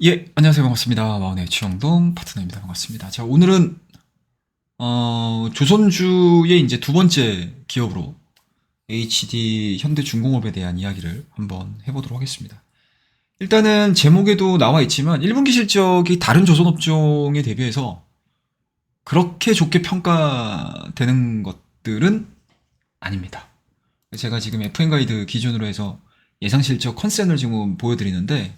예, 안녕하세요. 반갑습니다. 마운의 최영동 파트너입니다. 반갑습니다. 자, 오늘은, 조선주의 이제 두 번째 기업으로 HD 현대중공업에 대한 이야기를 한번 해보도록 하겠습니다. 일단은 제목에도 나와 있지만 1분기 실적이 다른 조선업종에 대비해서 그렇게 좋게 평가되는 것들은 아닙니다. 제가 지금 FN 가이드 기준으로 해서 예상 실적 컨센을 지금 보여드리는데,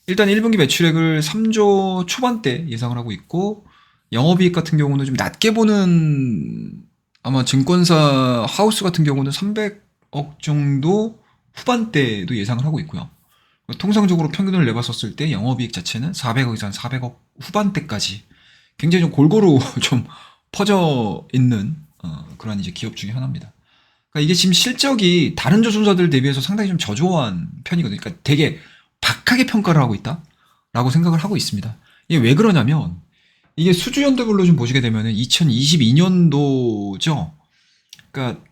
일단 1분기 매출액을 3조 초반대 예상을 하고 있고, 영업이익 같은 경우는 좀 낮게 보는, 아마 증권사 하우스 같은 경우는 300억 정도 후반대도 예상을 하고 있고요. 통상적으로 평균을 내봤었을 때 영업이익 자체는 400억 이상 400억 후반대까지 굉장히 좀 골고루 좀 퍼져 있는 그런 이제 기업 중에 하나입니다. 그러니까 이게 지금 실적이 다른 조선사들 대비해서 상당히 좀 저조한 편이거든요. 그러니까 되게 박하게 평가를 하고 있다라고 생각을 하고 있습니다. 이게 왜 그러냐면 이게 수주연도별로 좀 보시게 되면은 2022년도죠. 그러니까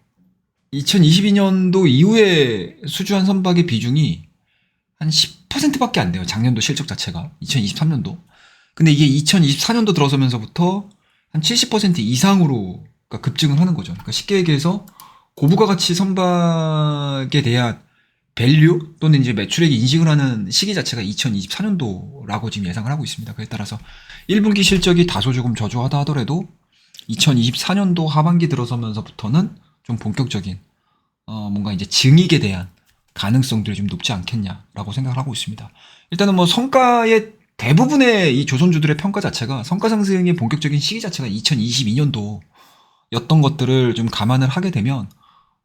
2022년도 이후에 수주한 선박의 비중이 한 10%밖에 안 돼요. 작년도 실적 자체가 2023년도. 근데 이게 2024년도 들어서면서부터 한 70% 이상으로 그러니까 급증을 하는 거죠. 그러니까 쉽게 얘기해서 고부가 가치 선박에 대한 밸류 또는 이제 매출액이 인식을 하는 시기 자체가 2024년도라고 지금 예상을 하고 있습니다. 그에 따라서 1분기 실적이 다소 조금 저조하다 하더라도 2024년도 하반기 들어서면서부터는 좀 본격적인 뭔가 이제 증익에 대한 가능성들이 좀 높지 않겠냐라고 생각을 하고 있습니다. 일단은 뭐 성과의 대부분의 이 조선주들의 평가 자체가 성과 상승의 본격적인 시기 자체가 2022년도였던 것들을 좀 감안을 하게 되면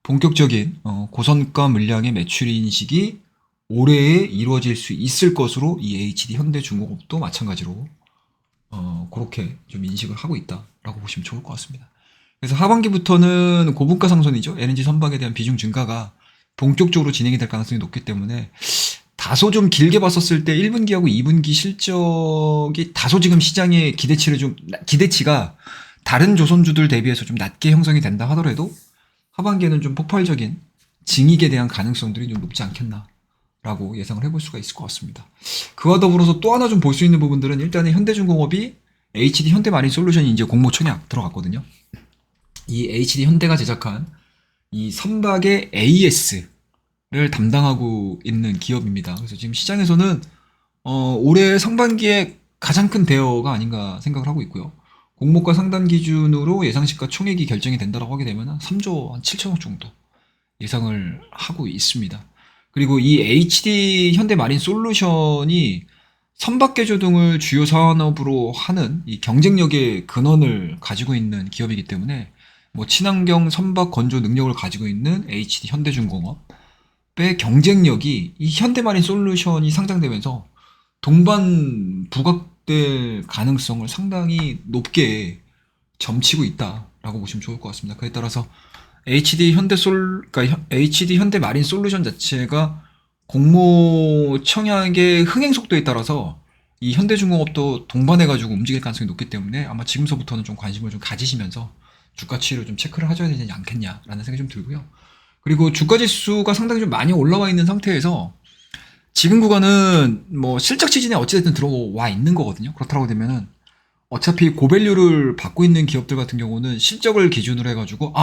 본격적인 고성과 물량의 매출 인식이 올해에 이루어질 수 있을 것으로 이 HD 현대중공업도 마찬가지로 그렇게 좀 인식을 하고 있다라고 보시면 좋을 것 같습니다. 그래서 하반기부터는 고분가 상선이죠. LNG 선박에 대한 비중 증가가 본격적으로 진행이 될 가능성이 높기 때문에 다소 좀 길게 봤었을 때 1분기하고 2분기 실적이 다소 지금 시장의 기대치가 다른 조선주들 대비해서 좀 낮게 형성이 된다 하더라도 하반기에는 좀 폭발적인 증익에 대한 가능성들이 좀 높지 않겠나라고 예상을 해볼 수가 있을 것 같습니다. 그와 더불어서 또 하나 좀 볼 수 있는 부분들은 일단은 현대중공업이 HD 현대마린솔루션이 이제 공모 청약 들어갔거든요. 이 HD 현대가 제작한 이 선박의 AS를 담당하고 있는 기업입니다. 그래서 지금 시장에서는 올해 상반기에 가장 큰 대여가 아닌가 생각을 하고 있고요. 공모가 상단 기준으로 예상시가 총액이 결정이 된다고 하게 되면 3조 한 7천억 정도 예상을 하고 있습니다. 그리고 이 HD 현대마린 솔루션이 선박 개조 등을 주요 산업으로 하는 이 경쟁력의 근원을 가지고 있는 기업이기 때문에 뭐 친환경 선박 건조 능력을 가지고 있는 HD 현대중공업의 경쟁력이 이 현대마린 솔루션이 상장되면서 동반 부각될 가능성을 상당히 높게 점치고 있다라고 보시면 좋을 것 같습니다. 그에 따라서 그러니까 HD 현대마린 솔루션 자체가 공모 청약의 흥행 속도에 따라서 이 현대중공업도 동반해가지고 움직일 가능성이 높기 때문에 아마 지금서부터는 좀 관심을 좀 가지시면서 주가 추이를 좀 체크를 하셔야 되지 않겠냐라는 생각이 좀 들고요. 그리고 주가 지수가 상당히 좀 많이 올라와 있는 상태에서 지금 구간은 뭐 실적 시즌에 어찌됐든 들어와 있는 거거든요. 그렇다고 되면은 어차피 고밸류를 받고 있는 기업들 같은 경우는 실적을 기준으로 해가지고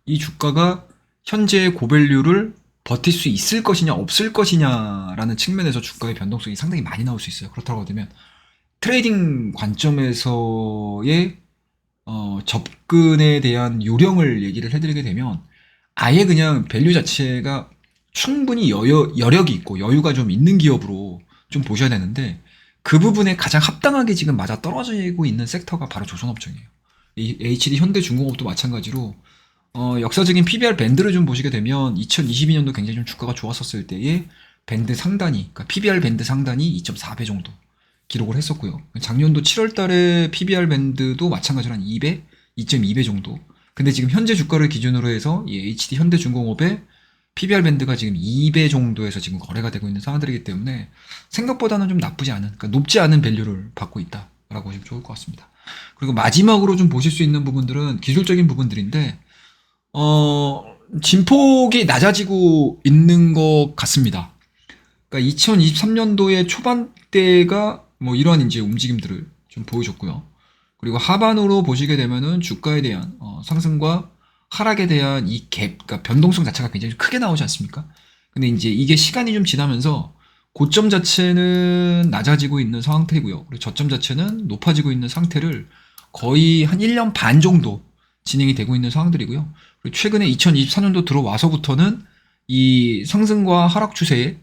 이 주가가 현재 고밸류를 버틸 수 있을 것이냐 없을 것이냐라는 측면에서 주가의 변동성이 상당히 많이 나올 수 있어요. 그렇다고 되면 트레이딩 관점에서의 접근에 대한 요령을 얘기를 해드리게 되면 아예 그냥 밸류 자체가 충분히 여력이 있고 여유가 좀 있는 기업으로 좀 보셔야 되는데 그 부분에 가장 합당하게 지금 맞아 떨어지고 있는 섹터가 바로 조선업종이에요. 이 HD 현대중공업도 마찬가지로 역사적인 PBR 밴드를 좀 보시게 되면 2022년도 굉장히 좀 주가가 좋았었을 때에 밴드 상단이 그러니까 PBR 밴드 상단이 2.4배 정도 기록을 했었고요. 작년도 7월 달에 PBR 밴드도 마찬가지로 한 2배, 2.2배 정도. 근데 지금 현재 주가를 기준으로 해서 이 HD 현대중공업의 PBR 밴드가 지금 2배 정도에서 지금 거래가 되고 있는 상황들이기 때문에 생각보다는 좀 나쁘지 않은, 그러니까 높지 않은 밸류를 받고 있다라고 보시면 좋을 것 같습니다. 그리고 마지막으로 좀 보실 수 있는 부분들은 기술적인 부분들인데, 진폭이 낮아지고 있는 것 같습니다. 그러니까 2023년도의 초반대가 뭐 이러한 이제 움직임들을 좀 보여줬고요. 그리고 하반으로 보시게 되면은 주가에 대한 상승과 하락에 대한 이 갭, 그러니까 변동성 자체가 굉장히 크게 나오지 않습니까? 근데 이제 이게 시간이 좀 지나면서 고점 자체는 낮아지고 있는 상태고요. 그리고 저점 자체는 높아지고 있는 상태를 거의 한 1년 반 정도 진행이 되고 있는 상황들이고요. 그리고 최근에 2024년도 들어와서부터는 이 상승과 하락 추세에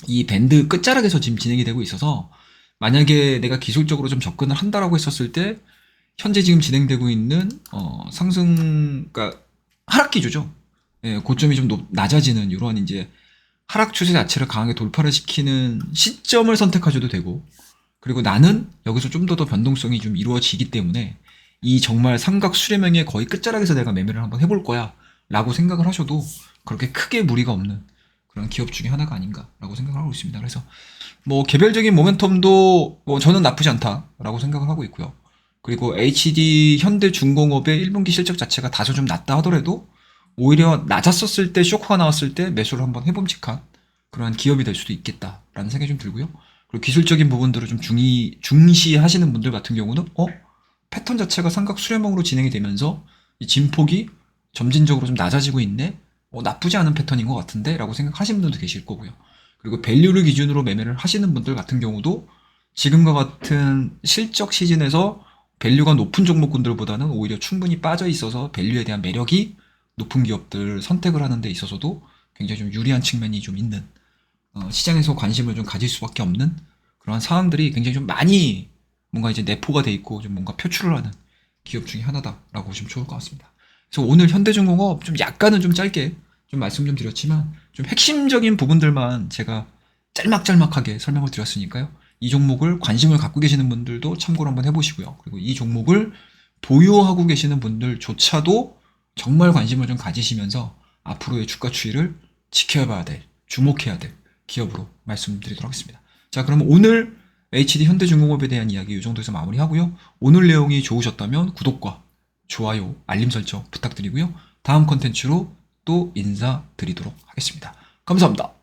이 밴드 끝자락에서 지금 진행이 되고 있어서 만약에 내가 기술적으로 좀 접근을 한다라고 했었을 때 현재 지금 진행되고 있는 상승, 그러니까 하락 기조죠. 예, 고점이 좀 낮아지는 이러한 이제 하락 추세 자체를 강하게 돌파를 시키는 시점을 선택하셔도 되고, 그리고 나는 여기서 좀 더 변동성이 좀 이루어지기 때문에 이 정말 삼각 수렴형의 거의 끝자락에서 내가 매매를 한번 해볼 거야 라고 생각을 하셔도 그렇게 크게 무리가 없는 그런 기업 중에 하나가 아닌가라고 생각을 하고 있습니다. 그래서 뭐 개별적인 모멘텀도 뭐 저는 나쁘지 않다라고 생각을 하고 있고요. 그리고 HD 현대중공업의 1분기 실적 자체가 다소 좀 낮다 하더라도 오히려 낮았었을 때 쇼크가 나왔을 때 매수를 한번 해봄직한 그러한 기업이 될 수도 있겠다라는 생각이 좀 들고요. 그리고 기술적인 부분들을 좀 중시하시는 분들 같은 경우는 패턴 자체가 삼각 수렴형으로 진행이 되면서 이 진폭이 점진적으로 좀 낮아지고 있네. 나쁘지 않은 패턴인 것 같은데 라고 생각하시는 분들도 계실 거고요. 그리고 밸류를 기준으로 매매를 하시는 분들 같은 경우도 지금과 같은 실적 시즌에서 밸류가 높은 종목군들보다는 오히려 충분히 빠져 있어서 밸류에 대한 매력이 높은 기업들 선택을 하는 데 있어서도 굉장히 좀 유리한 측면이 좀 있는 시장에서 관심을 좀 가질 수밖에 없는 그런 상황들이 굉장히 좀 많이 뭔가 이제 내포가 돼 있고 좀 뭔가 표출을 하는 기업 중에 하나다라고 보시면 좋을 것 같습니다. 그래서 오늘 현대중공업 좀 약간은 좀 짧게 좀 말씀 좀 드렸지만 좀 핵심적인 부분들만 제가 짤막짤막하게 설명을 드렸으니까요. 이 종목을 관심을 갖고 계시는 분들도 참고를 한번 해보시고요. 그리고 이 종목을 보유하고 계시는 분들조차도 정말 관심을 좀 가지시면서 앞으로의 주가 추이를 지켜봐야 될, 주목해야 될 기업으로 말씀드리도록 하겠습니다. 자, 그러면 오늘 HD 현대중공업에 대한 이야기 이 정도에서 마무리하고요. 오늘 내용이 좋으셨다면 구독과 좋아요, 알림 설정 부탁드리고요. 다음 컨텐츠로 또 인사드리도록 하겠습니다. 감사합니다.